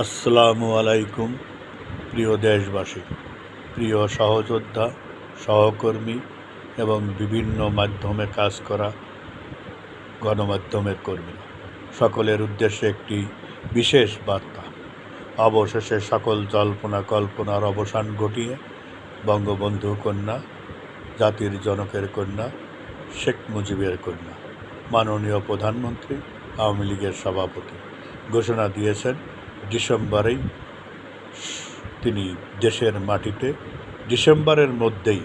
আসসালামু আলাইকুম। প্রিয় দেশবাসী, প্রিয় সহযোদ্ধা, সহকর্মী এবং বিভিন্ন মাধ্যমে কাজ করা গণমাধ্যমের কর্মীরা, সকলের উদ্দেশ্যে একটি বিশেষ বার্তা। অবশেষে সকল জল্পনা কল্পনার অবসান ঘটিয়ে বঙ্গবন্ধু কন্যা, জাতির জনকের কন্যা, শেখ মুজিবের কন্যা, মাননীয় প্রধানমন্ত্রী, আওয়ামী লীগের সভাপতি ঘোষণা দিয়েছেন ডিসেম্বরেই তিনি ডিসেম্বরের মধ্যেই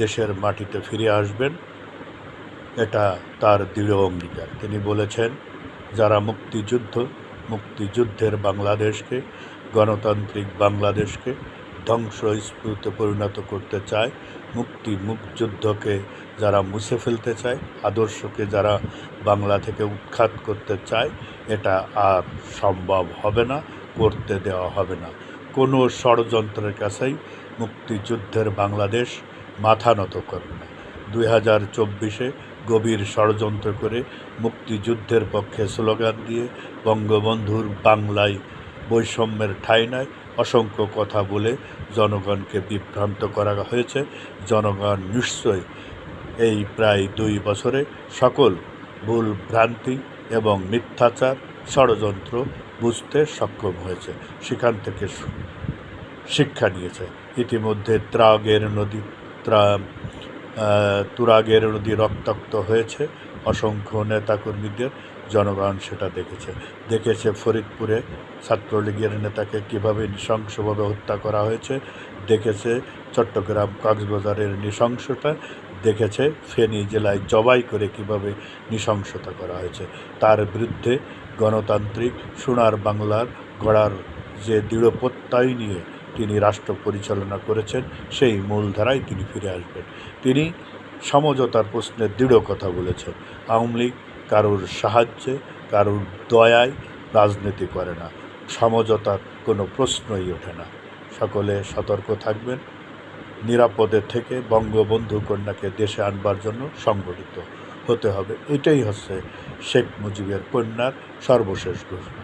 দেশের মাটিতে ফিরে আসবেন। এটা তার দৃঢ় অঙ্গীকার। তিনি বলেছেন, যারা মুক্তিযুদ্ধের বাংলাদেশকে, গণতান্ত্রিক বাংলাদেশকে ধ্বংসস্তূপে পরিণত করতে চায়, মুক্তিযুদ্ধকে যারা মুছে ফেলতে চায়, আদর্শকে যারা বাংলা থেকে উৎখাত করতে চায়, এটা আর সম্ভব হবে না, করতে দেওয়া হবে না। কোনো ষড়যন্ত্রের কাছেই মুক্তিযুদ্ধের বাংলাদেশ মাথা নত করবে না। 2024-এ গভীর ষড়যন্ত্র করে মুক্তিযুদ্ধের পক্ষে স্লোগান দিয়ে বঙ্গবন্ধুর বাংলায় বৈষম্যের ঠাঁই নাই অসংখ্য কথা বলে জনগণকে বিভ্রান্ত করা হয়েছে। জনগণ নিশ্চয়ই এই প্রায় 2 বছরে সকল ভুল ভ্রান্তি এবং মিথ্যাচার ষড়যন্ত্র বুঝতে সক্ষম হয়েছে, সেখান থেকে শিক্ষা নিয়েছে। ইতিমধ্যে তুরাগের নদী রক্তাক্ত হয়েছে অসংখ্য নেতাকর্মীদের, জনগণ সেটা দেখেছে ফরিদপুরে ছাত্রলীগের নেতাকে কীভাবে নৃশংসভাবে হত্যা করা হয়েছে, দেখেছে চট্টগ্রাম কক্সবাজারের নৃশংসতা, দেখেছে ফেনী জেলায় জবাই করে কীভাবে নৃশংসতা করা হয়েছে। তার বিরুদ্ধে গণতান্ত্রিক সোনার বাংলার গড়ার যে দৃঢ় প্রত্যয় নিয়ে তিনি রাষ্ট্র পরিচালনা করেছেন, সেই মূলধারায় তিনি ফিরে আসবেন। তিনি সমঝোতার প্রশ্নে দৃঢ় কথা বলেছেন। আওয়ামী লীগ কারোর সাহায্যে, কারোর দয়ায় রাজনীতি করে না, সমঝোতার কোনো প্রশ্নই ওঠে না। সকলে সতর্ক থাকবেন, নিরাপদে থেকে বঙ্গবন্ধু কন্যাকে দেশে আনবার জন্য সংগঠিত হতে হবে। এটাই হচ্ছে শেখ মুজিবের কন্যার সর্বশেষ ঘোষণা।